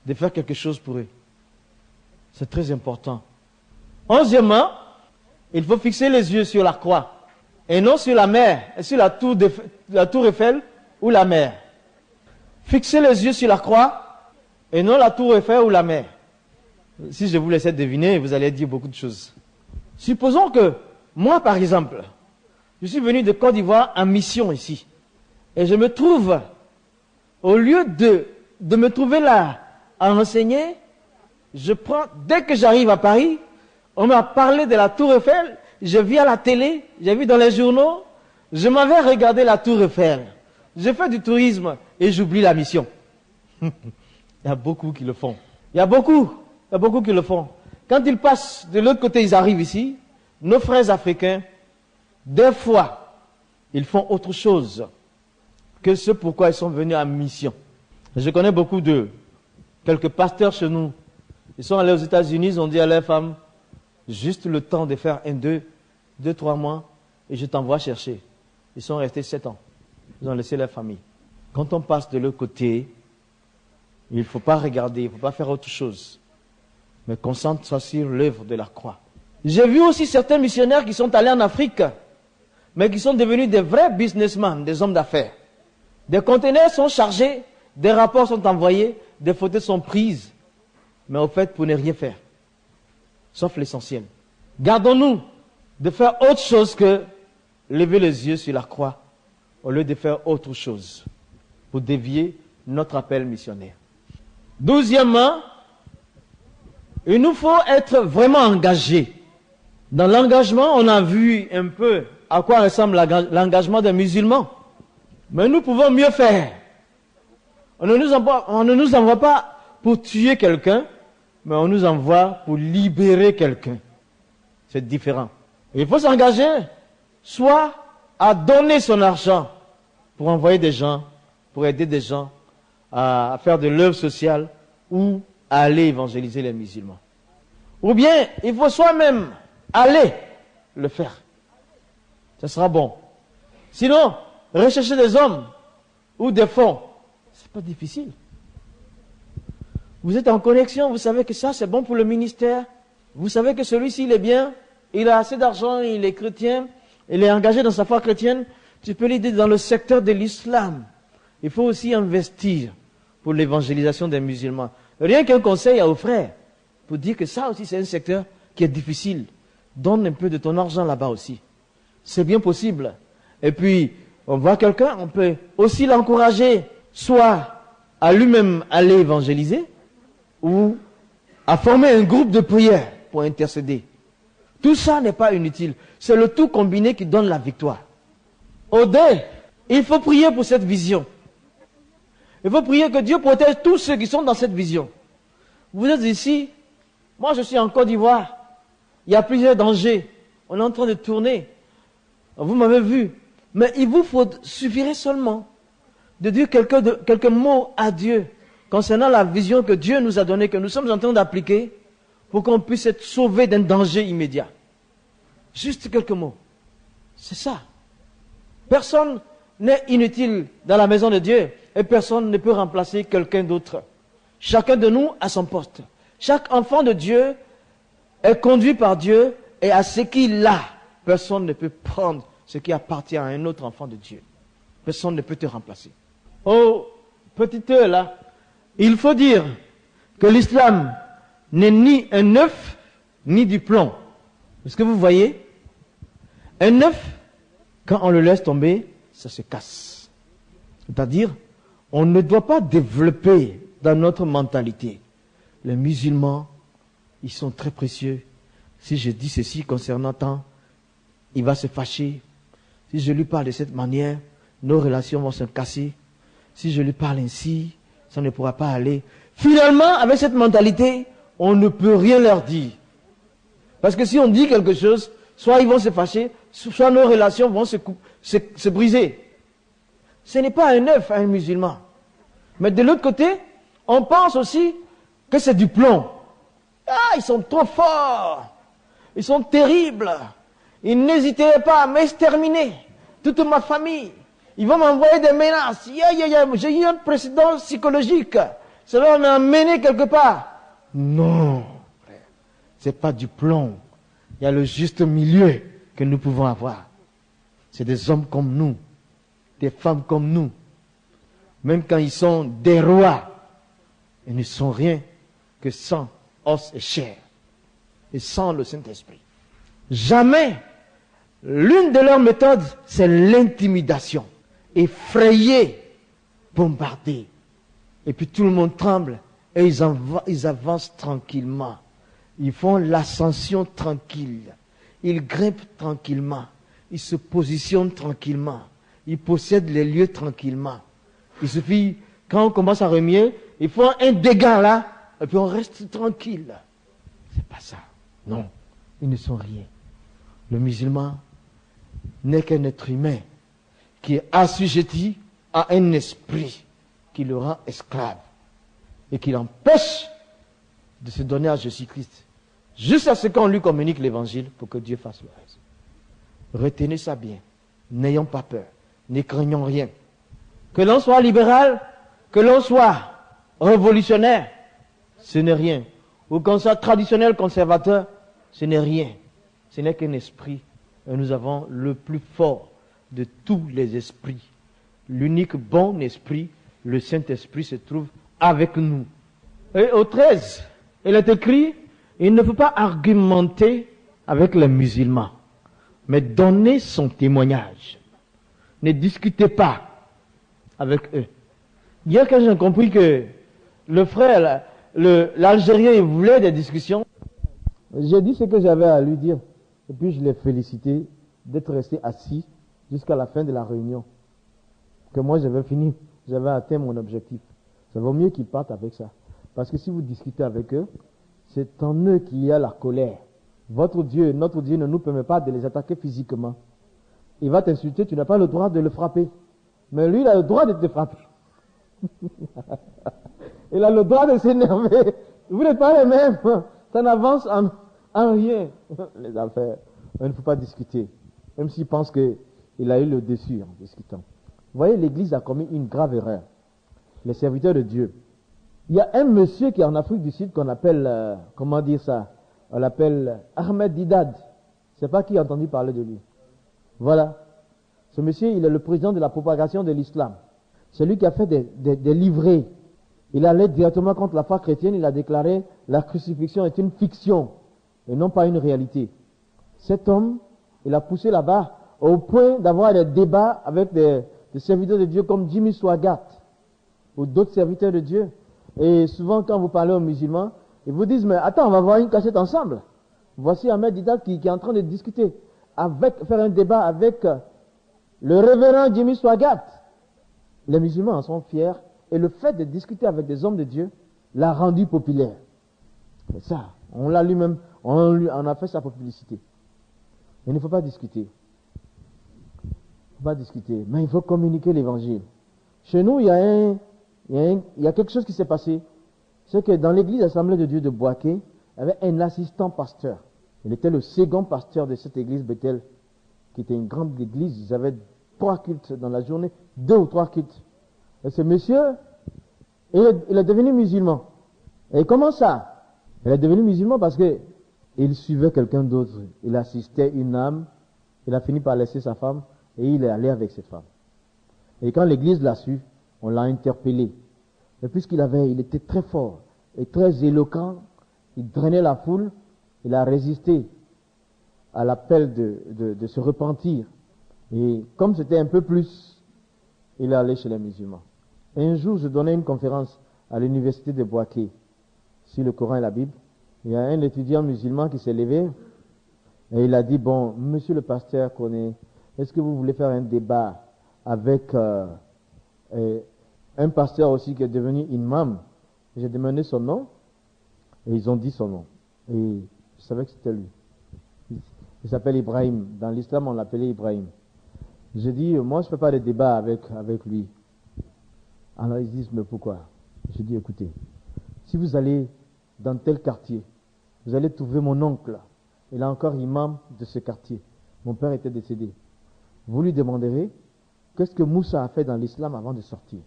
de faire quelque chose pour eux. C'est très important. 11e, il faut fixer les yeux sur la croix et non sur la mer, et sur la tour Eiffel ou la mer. Fixez les yeux sur la croix et non la tour Eiffel ou la mer. Si je vous laissais deviner, vous allez dire beaucoup de choses. Supposons que moi, par exemple, je suis venu de Côte d'Ivoire en mission ici. Et je me trouve, au lieu de me trouver là à enseigner, dès que j'arrive à Paris, on m'a parlé de la tour Eiffel, je vis à la télé, j'ai vu dans les journaux, je m'avais regardé la tour Eiffel. Je fais du tourisme et j'oublie la mission. Il y a beaucoup qui le font. Il y a beaucoup qui le font. Quand ils passent de l'autre côté, ils arrivent ici. Nos frères africains, des fois, ils font autre chose que ce pourquoi ils sont venus en mission. Je connais beaucoup quelques pasteurs chez nous. Ils sont allés aux États-Unis, ils ont dit à leurs femmes, juste le temps de faire 2-3 mois, et je t'envoie chercher. Ils sont restés 7 ans. Ils ont laissé leur famille. Quand on passe de l'autre côté, il ne faut pas regarder, il ne faut pas faire autre chose, mais concentre-toi sur l'œuvre de la croix. J'ai vu aussi certains missionnaires qui sont allés en Afrique, mais qui sont devenus des vrais businessmen, des hommes d'affaires. Des conteneurs sont chargés, des rapports sont envoyés, des photos sont prises, mais au fait pour ne rien faire, sauf l'essentiel. Gardons-nous de faire autre chose que lever les yeux sur la croix, au lieu de faire autre chose, pour dévier notre appel missionnaire. 12e, il nous faut être vraiment engagés. Dans l'engagement, on a vu un peu à quoi ressemble l'engagement des musulmans. Mais nous pouvons mieux faire. On ne nous envoie pas pour tuer quelqu'un, mais on nous envoie pour libérer quelqu'un. C'est différent. Et il faut s'engager, soit à donner son argent pour envoyer des gens, pour aider des gens à faire de l'œuvre sociale ou à aller évangéliser les musulmans. Ou bien, il faut soi-même aller le faire. Ce sera bon. Sinon, rechercher des hommes ou des fonds, c'est pas difficile. Vous êtes en connexion, vous savez que ça c'est bon pour le ministère. Vous savez que celui-ci il est bien, il a assez d'argent, il est chrétien, il est engagé dans sa foi chrétienne. Tu peux l'aider dans le secteur de l'islam. Il faut aussi investir pour l'évangélisation des musulmans. Rien qu'un conseil aux frères pour dire que ça aussi c'est un secteur qui est difficile. Donne un peu de ton argent là-bas aussi. C'est bien possible. Et puis, on voit quelqu'un, on peut aussi l'encourager, soit à lui-même aller évangéliser, ou à former un groupe de prière pour intercéder. Tout ça n'est pas inutile. C'est le tout combiné qui donne la victoire. Au dé, il faut prier pour cette vision. Il faut prier que Dieu protège tous ceux qui sont dans cette vision. Vous êtes ici, moi je suis en Côte d'Ivoire. Il y a plusieurs dangers. On est en train de tourner. Vous m'avez vu. Mais il vous suffirait seulement de dire quelques mots à Dieu concernant la vision que Dieu nous a donnée, que nous sommes en train d'appliquer pour qu'on puisse être sauvé d'un danger immédiat. Juste quelques mots. C'est ça. Personne n'est inutile dans la maison de Dieu et personne ne peut remplacer quelqu'un d'autre. Chacun de nous a son poste. Chaque enfant de Dieu est conduit par Dieu et à ce qu'il a, personne ne peut prendre ce qui appartient à un autre enfant de Dieu. Personne ne peut te remplacer. Oh, petite heure là, il faut dire que l'islam n'est ni un œuf, ni du plomb. Est-ce que vous voyez? Un œuf, quand on le laisse tomber, ça se casse. C'est-à-dire, on ne doit pas développer dans notre mentalité. Les musulmans, ils sont très précieux. Si je dis ceci concernant tant, il va se fâcher. Si je lui parle de cette manière, nos relations vont se casser. Si je lui parle ainsi, ça ne pourra pas aller. Finalement, avec cette mentalité, on ne peut rien leur dire. Parce que si on dit quelque chose, soit ils vont se fâcher, soit nos relations vont se briser. Ce n'est pas un œuf à un musulman. Mais de l'autre côté, on pense aussi que c'est du plomb. Ah, ils sont trop forts. Ils sont terribles. Ils n'hésiteraient pas à m'exterminer. Toute ma famille. Ils vont m'envoyer des menaces. J'ai eu un précédent psychologique. Cela m'a amené quelque part. Non, c'est pas du plomb. Il y a le juste milieu que nous pouvons avoir. C'est des hommes comme nous, des femmes comme nous. Même quand ils sont des rois, ils ne sont rien que sans os et chair. Et sans le Saint-Esprit. Jamais. L'une de leurs méthodes, c'est l'intimidation. Effrayer, bombarder. Et puis tout le monde tremble. Et ils avancent tranquillement. Ils font l'ascension tranquille. Ils grimpent tranquillement. Ils se positionnent tranquillement. Ils possèdent les lieux tranquillement. Il suffit, quand on commence à remuer, ils font un dégât là, et puis on reste tranquille. C'est pas ça. Non, ils ne sont rien. Le musulman n'est qu'un être humain qui est assujetti à un esprit qui le rend esclave et qui l'empêche de se donner à Jésus-Christ jusqu'à ce qu'on lui communique l'évangile pour que Dieu fasse le reste. Retenez ça bien. N'ayons pas peur. Ne craignons rien. Que l'on soit libéral, que l'on soit révolutionnaire, ce n'est rien. Ou qu'on soit traditionnel, conservateur, ce n'est rien. Ce n'est qu'un esprit. Et nous avons le plus fort de tous les esprits. L'unique bon esprit, le Saint-Esprit, se trouve avec nous. Et au 13, il est écrit, il ne faut pas argumenter avec les musulmans, mais donner son témoignage. Ne discutez pas avec eux. Hier, quand j'ai compris que le frère, l'Algérien, il voulait des discussions, j'ai dit ce que j'avais à lui dire. Et puis je l'ai félicité d'être resté assis jusqu'à la fin de la réunion. Que moi j'avais fini, j'avais atteint mon objectif. Ça vaut mieux qu'ils partent avec ça. Parce que si vous discutez avec eux, c'est en eux qu'il y a la colère. Votre Dieu, notre Dieu ne nous permet pas de les attaquer physiquement. Il va t'insulter, tu n'as pas le droit de le frapper. Mais lui, il a le droit de te frapper. Il a le droit de s'énerver. Vous n'êtes pas les mêmes. Ça n'avance en rien. Les affaires, il ne faut pas discuter. Même s'il pense qu'il a eu le dessus en discutant. Vous voyez, l'Église a commis une grave erreur. Les serviteurs de Dieu. Il y a un monsieur qui est en Afrique du Sud qu'on appelle, comment dire ça? On l'appelle Ahmed Didad. Je ne sais pas qui a entendu parler de lui. Voilà. Ce monsieur, il est le président de la propagation de l'islam. C'est lui qui a fait des livrets. Il allait directement contre la foi chrétienne. Il a déclaré la crucifixion est une fiction et non pas une réalité. Cet homme, il a poussé là-bas au point d'avoir des débats avec des serviteurs de Dieu comme Jimmy Swaggart ou d'autres serviteurs de Dieu. Et souvent, quand vous parlez aux musulmans, ils vous disent, mais attends, on va voir une cachette ensemble. Voici Ahmed Didat qui est en train de discuter, faire un débat avec le révérend Jimmy Swaggart. Les musulmans en sont fiers. Et le fait de discuter avec des hommes de Dieu l'a rendu populaire. Et ça, on l'a lui-même, on a fait sa publicité. Il ne faut pas discuter. Il ne faut pas discuter, mais il faut communiquer l'évangile. Chez nous, il y a quelque chose qui s'est passé. C'est que dans l'église Assemblée de Dieu de Boaké, il y avait un assistant pasteur. Il était le second pasteur de cette église Bethel, qui était une grande église. Ils avaient 3 cultes dans la journée, 2 ou 3 cultes. Et ce monsieur, il est devenu musulman. Et comment ça? Il est devenu musulman parce que il suivait quelqu'un d'autre. Il assistait une âme. Il a fini par laisser sa femme et il est allé avec cette femme. Et quand l'église l'a su, on l'a interpellé. Et puisqu'il était très fort et très éloquent, il drainait la foule, il a résisté à l'appel de se repentir. Et comme c'était un peu plus, il est allé chez les musulmans. Et un jour, je donnais une conférence à l'université de Boaké sur le Coran et la Bible. Il y a un étudiant musulman qui s'est levé et il a dit, bon, monsieur le pasteur connaît, est-ce que vous voulez faire un débat avec un pasteur aussi qui est devenu imam? J'ai demandé son nom et ils ont dit son nom. Et je savais que c'était lui. Il s'appelle Ibrahim. Dans l'islam, on l'appelait Ibrahim. J'ai dit, moi je ne fais pas de débat avec lui. Alors ils disent, mais pourquoi? J'ai dit, écoutez, si vous allez dans tel quartier, vous allez trouver mon oncle. Il est encore imam de ce quartier. Mon père était décédé. Vous lui demanderez, qu'est-ce que Moussa a fait dans l'islam avant de sortir?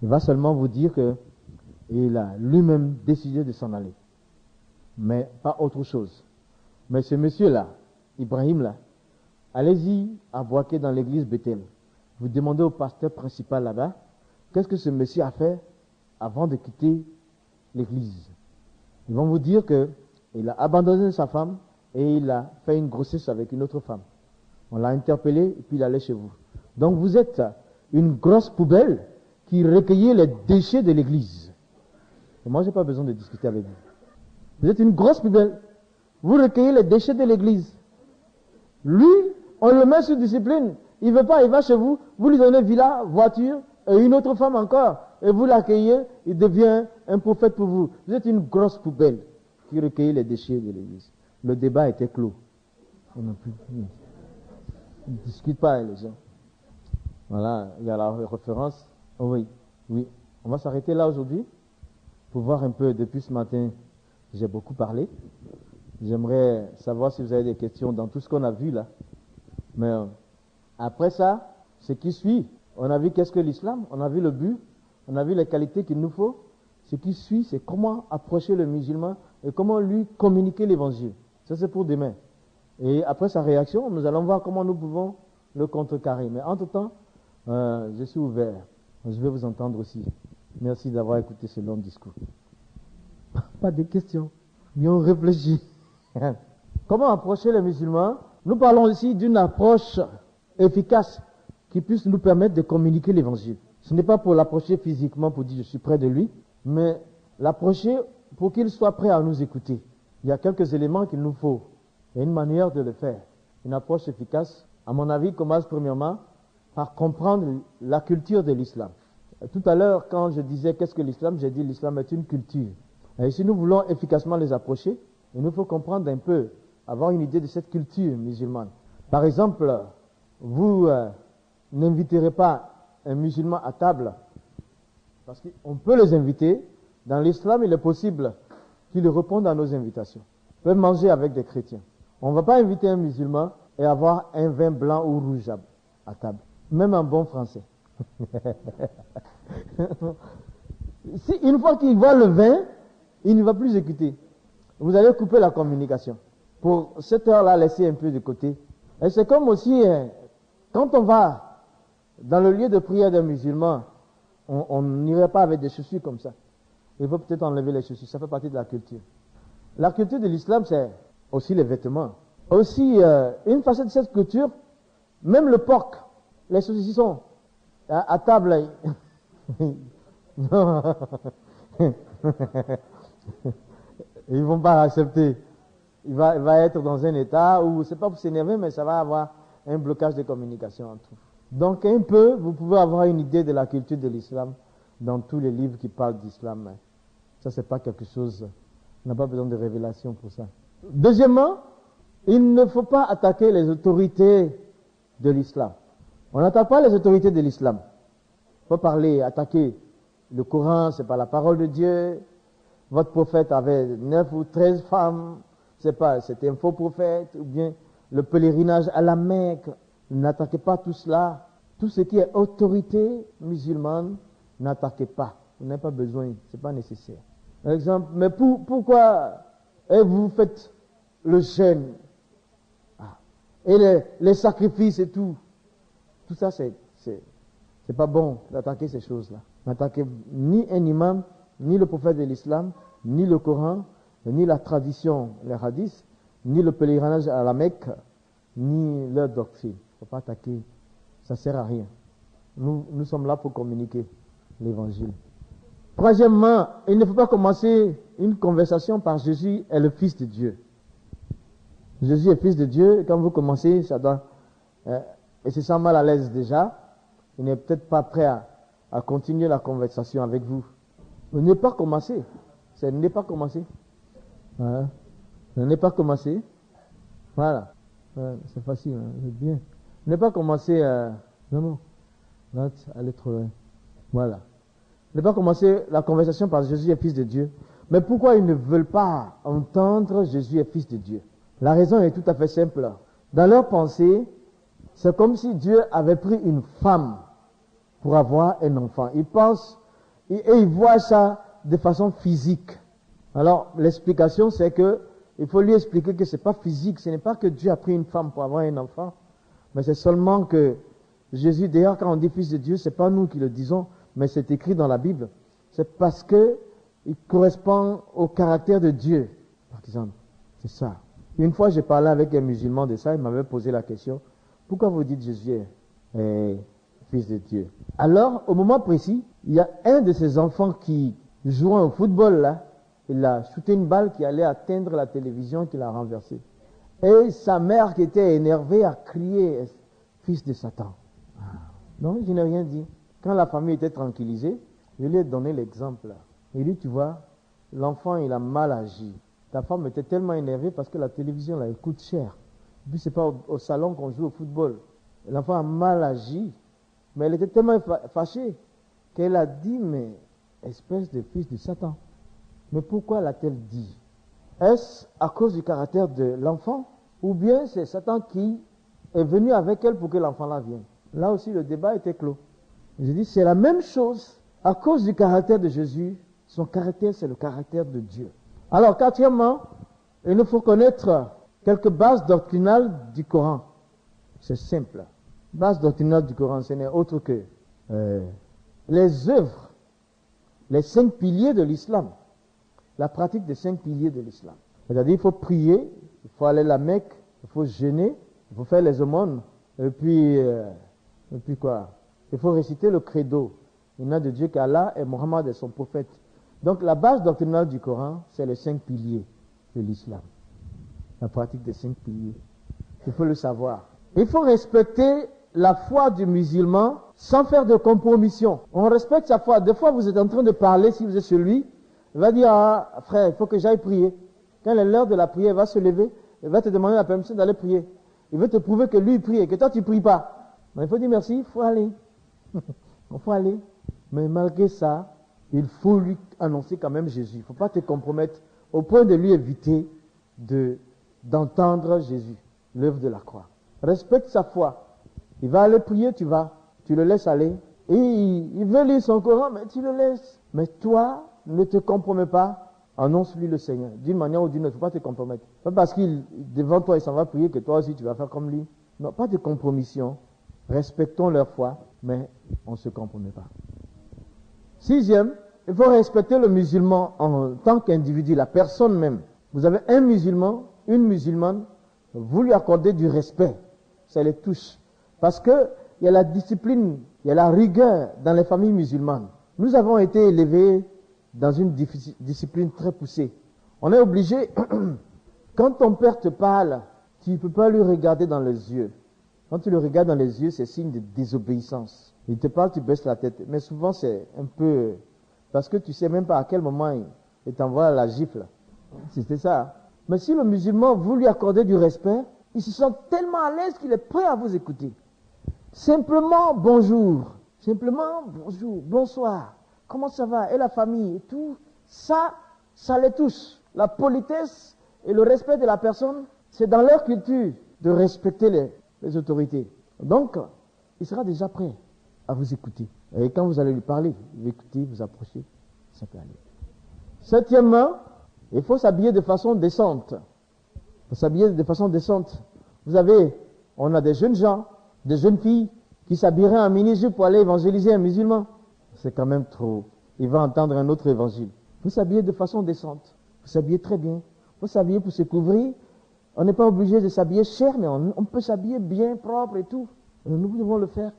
Il va seulement vous dire que il a lui-même décidé de s'en aller. Mais pas autre chose. Mais ce monsieur-là, Ibrahim là, allez-y à Boaké dans l'église Bethel. Vous demandez au pasteur principal là-bas, qu'est-ce que ce monsieur a fait avant de quitter l'église? Ils vont vous dire qu'il a abandonné sa femme et il a fait une grossesse avec une autre femme. On l'a interpellé et puis il allait chez vous. Donc vous êtes une grosse poubelle qui recueillait les déchets de l'église. Et moi, je n'ai pas besoin de discuter avec vous. Vous êtes une grosse poubelle. Vous recueillez les déchets de l'église. Lui, on le met sous discipline. Il ne veut pas, il va chez vous. Vous lui donnez villa, voiture et une autre femme encore. Et vous l'accueillez, il devient un prophète pour vous. Vous êtes une grosse poubelle qui recueille les déchets de l'église. Le débat était clos. On ne discute pas avec les gens. Voilà, il y a la référence. Oh oui. On va s'arrêter là aujourd'hui pour voir un peu. Depuis ce matin, j'ai beaucoup parlé. J'aimerais savoir si vous avez des questions dans tout ce qu'on a vu là. Mais après ça, ce qui suit, on a vu qu'est-ce que l'islam, on a vu le but, on a vu les qualités qu'il nous faut. Ce qui suit, c'est comment approcher le musulman et comment lui communiquer l'évangile. Ça, c'est pour demain. Et après sa réaction, nous allons voir comment nous pouvons le contrecarrer. Mais entre-temps, je suis ouvert. Je vais vous entendre aussi. Merci d'avoir écouté ce long discours. Pas de questions. Mais on réfléchit. Comment approcher les musulmans? Nous parlons ici d'une approche efficace qui puisse nous permettre de communiquer l'évangile. Ce n'est pas pour l'approcher physiquement pour dire je suis près de lui, mais l'approcher pour qu'il soit prêt à nous écouter. Il y a quelques éléments qu'il nous faut. Il y a une manière de le faire. Une approche efficace, à mon avis, commence premièrement par comprendre la culture de l'islam. Tout à l'heure, quand je disais qu'est-ce que l'islam, j'ai dit l'islam est une culture. Et si nous voulons efficacement les approcher, il nous faut comprendre un peu, avoir une idée de cette culture musulmane. Par exemple, vous n'inviterez pas un musulman à table, parce qu'on peut les inviter. Dans l'islam, il est possible qu'il réponde à nos invitations. On peut manger avec des chrétiens. On ne va pas inviter un musulman et avoir un vin blanc ou rouge à table. Même en bon français. Si une fois qu'il voit le vin, il ne va plus écouter. Vous allez couper la communication. Pour cette heure-là, laisser un peu de côté. Et c'est comme aussi, quand on va dans le lieu de prière d'un musulman, on n'irait pas avec des chaussures comme ça. Il faut peut-être enlever les chaussures, ça fait partie de la culture. La culture de l'islam, c'est aussi les vêtements. Aussi, une facette de cette culture, même le porc, les saucissons, à table, non. Ils ne vont pas accepter. Il va être dans un état où, c'est pas pour s'énerver, mais ça va avoir un blocage de communication entre eux. Donc un peu, vous pouvez avoir une idée de la culture de l'islam dans tous les livres qui parlent d'islam. Ça, c'est pas quelque chose, on n'a pas besoin de révélation pour ça. Deuxièmement, il ne faut pas attaquer les autorités de l'islam. On n'attaque pas les autorités de l'islam. Il faut parler, attaquer le Coran, c'est pas la parole de Dieu. Votre prophète avait 9 ou 13 femmes, c'était un faux prophète, ou bien le pèlerinage à la Mecque. N'attaquez pas tout cela. Tout ce qui est autorité musulmane, n'attaquez pas. Vous n'avez pas besoin, c'est pas nécessaire. Par exemple, mais pourquoi vous faites le jeûne et les sacrifices et tout? Tout ça, c'est pas bon d'attaquer ces choses-là. N'attaquez ni un imam, ni le prophète de l'islam, ni le Coran, ni la tradition, les hadiths, ni le pèlerinage à la Mecque, ni leur doctrine. Il ne faut pas attaquer. Ça ne sert à rien. Nous sommes là pour communiquer l'évangile. Troisièmement, il ne faut pas commencer une conversation par Jésus est le Fils de Dieu. Jésus est Fils de Dieu, et quand vous commencez, ça doit... et se sent mal à l'aise déjà, il n'est peut-être pas prêt à continuer la conversation avec vous. Ne pas commencer. Ce n'est pas commencer. Voilà. Ne pas commencer. Voilà. C'est facile, hein, c'est bien. Ne pas commencer non, là, aller trop loin. Voilà. Ne pas commencer la conversation par Jésus est Fils de Dieu. Mais pourquoi ils ne veulent pas entendre Jésus est Fils de Dieu? La raison est tout à fait simple. Dans leur pensée, c'est comme si Dieu avait pris une femme pour avoir un enfant. Ils pensent et ils voient ça de façon physique. Alors, l'explication, c'est que il faut lui expliquer que ce n'est pas physique. Ce n'est pas que Dieu a pris une femme pour avoir un enfant, mais c'est seulement que Jésus, d'ailleurs, quand on dit Fils de Dieu, ce n'est pas nous qui le disons, mais c'est écrit dans la Bible. C'est parce que il correspond au caractère de Dieu. Par exemple, c'est ça. Une fois, j'ai parlé avec un musulman de ça, il m'avait posé la question, pourquoi vous dites Jésus est Fils de Dieu? Alors, au moment précis, il y a un de ces enfants qui jouait au football, là, il a shooté une balle qui allait atteindre la télévision qu'il a renversée. Et sa mère qui était énervée a crié, fils de Satan. Non, je n'ai rien dit. Quand la famille était tranquillisée, je lui ai donné l'exemple. Il dit, tu vois, l'enfant il a mal agi. Ta femme était tellement énervée parce que la télévision là, elle coûte cher. Et puis c'est pas au salon qu'on joue au football. L'enfant a mal agi. Mais elle était tellement fâchée qu'elle a dit, mais espèce de fils de Satan. Mais pourquoi l'a-t-elle dit? Est-ce à cause du caractère de l'enfant? Ou bien c'est Satan qui est venu avec elle pour que l'enfant là vienne? Là aussi le débat était clos. J'ai dit c'est la même chose. À cause du caractère de Jésus, son caractère c'est le caractère de Dieu. Alors quatrièmement, il nous faut connaître quelques bases doctrinales du Coran. C'est simple. Base doctrinale du Coran, ce n'est autre que les œuvres, les 5 piliers de l'islam. La pratique des 5 piliers de l'islam. C'est-à-dire, il faut prier, il faut aller à la Mecque, il faut jeûner, il faut faire les aumônes, et puis quoi? Il faut réciter le credo. Il n'a de Dieu qu'Allah et Mohammed est son prophète. Donc, la base doctrinale du Coran, c'est les 5 piliers de l'islam. La pratique des 5 piliers. Il faut le savoir. Il faut respecter la foi du musulman sans faire de compromission. On respecte sa foi. Des fois, vous êtes en train de parler, si vous êtes chez lui, il va dire, ah, frère, il faut que j'aille prier. Quand il est l'heure de la prière, il va se lever, il va te demander la permission d'aller prier. Il veut te prouver que lui, il prie et que toi, tu ne pries pas. Mais il faut dire merci, il faut aller. Il faut aller. Mais malgré ça, il faut lui annoncer quand même Jésus. Il ne faut pas te compromettre au point de lui éviter d'entendre Jésus, l'œuvre de la croix. Respecte sa foi. Il va aller prier, tu le laisses aller. Et il veut lire son Coran, mais tu le laisses. Mais toi, ne te compromets pas. Annonce-lui le Seigneur. D'une manière ou d'une autre, il ne faut pas te compromettre. Pas parce qu'il, devant toi, il s'en va prier que toi aussi tu vas faire comme lui. Non, pas de compromission. Respectons leur foi, mais on ne se compromet pas. 6e, il faut respecter le musulman en tant qu'individu, la personne même. Vous avez un musulman, une musulmane, vous lui accordez du respect. Ça les touche. Parce que il y a la discipline, il y a la rigueur dans les familles musulmanes. Nous avons été élevés dans une discipline très poussée. On est obligé, quand ton père te parle, tu ne peux pas lui regarder dans les yeux. Quand tu le regardes dans les yeux, c'est signe de désobéissance. Il te parle, tu baisses la tête. Mais souvent, c'est un peu... Parce que tu ne sais même pas à quel moment il t'envoie la gifle. C'était ça. Mais si le musulman, vous lui accordez du respect, il se sent tellement à l'aise qu'il est prêt à vous écouter. Simplement bonjour, bonsoir, comment ça va, et la famille, et tout, ça les touche. La politesse et le respect de la personne, c'est dans leur culture de respecter les autorités. Donc, il sera déjà prêt à vous écouter. Et quand vous allez lui parler, vous écoutez, vous approchez, ça peut aller. 7e, il faut s'habiller de façon décente. Il faut s'habiller de façon décente. On a des jeunes gens, des jeunes filles qui s'habilleraient en mini-jupe pour aller évangéliser un musulman. C'est quand même trop. Il va entendre un autre évangile. Il faut s'habiller de façon décente. Il faut s'habiller très bien. Il faut s'habiller pour se couvrir. On n'est pas obligé de s'habiller cher, mais on peut s'habiller bien, propre et tout. Nous devons le faire,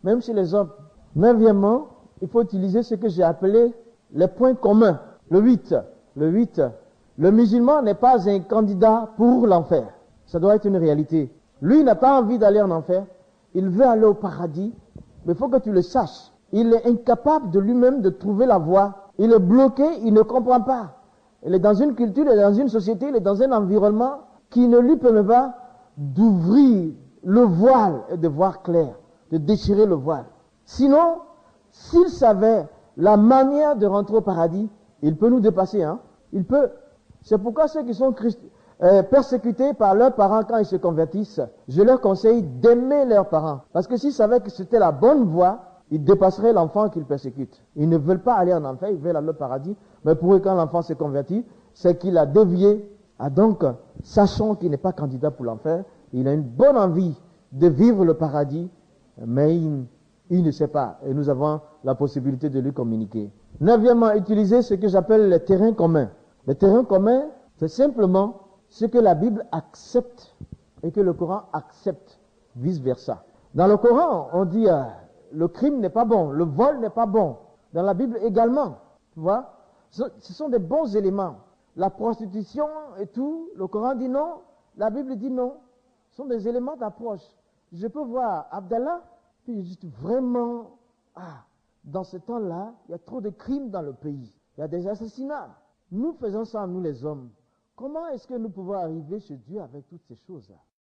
même chez les hommes. 9e, il faut utiliser ce que j'ai appelé les points communs. Le 8. Le musulman n'est pas un candidat pour l'enfer. Ça doit être une réalité. Lui n'a pas envie d'aller en enfer. Il veut aller au paradis. Mais il faut que tu le saches. Il est incapable de lui-même de trouver la voie. Il est bloqué, il ne comprend pas. Il est dans une culture, il est dans une société, il est dans un environnement qui ne lui permet pas d'ouvrir le voile et de voir clair, de déchirer le voile. Sinon, s'il savait la manière de rentrer au paradis, il peut nous dépasser. Il peut. C'est pourquoi ceux qui sont persécutés par leurs parents quand ils se convertissent, je leur conseille d'aimer leurs parents. Parce que s'ils savaient que c'était la bonne voie, ils dépasseraient l'enfant qu'ils persécutent. Ils ne veulent pas aller en enfer, ils veulent aller au paradis. Mais pour eux, quand l'enfant s'est converti, c'est qu'il a dévié. Donc, sachant qu'il n'est pas candidat pour l'enfer, il a une bonne envie de vivre le paradis, mais il ne sait pas. Et nous avons la possibilité de lui communiquer. 9e, utiliser ce que j'appelle les terrains communs. Les terrains communs, c'est simplement ce que la Bible accepte et que le Coran accepte, vice-versa. Dans le Coran, on dit le crime n'est pas bon, le vol n'est pas bon. Dans la Bible également, tu vois, ce sont des bons éléments. La prostitution et tout, le Coran dit non, la Bible dit non. Ce sont des éléments d'approche. Je peux voir Abdallah, puis je dis vraiment, dans ce temps-là, il y a trop de crimes dans le pays. Il y a des assassinats. Nous faisons ça, nous les hommes. Comment est-ce que nous pouvons arriver chez Dieu avec toutes ces choses-là?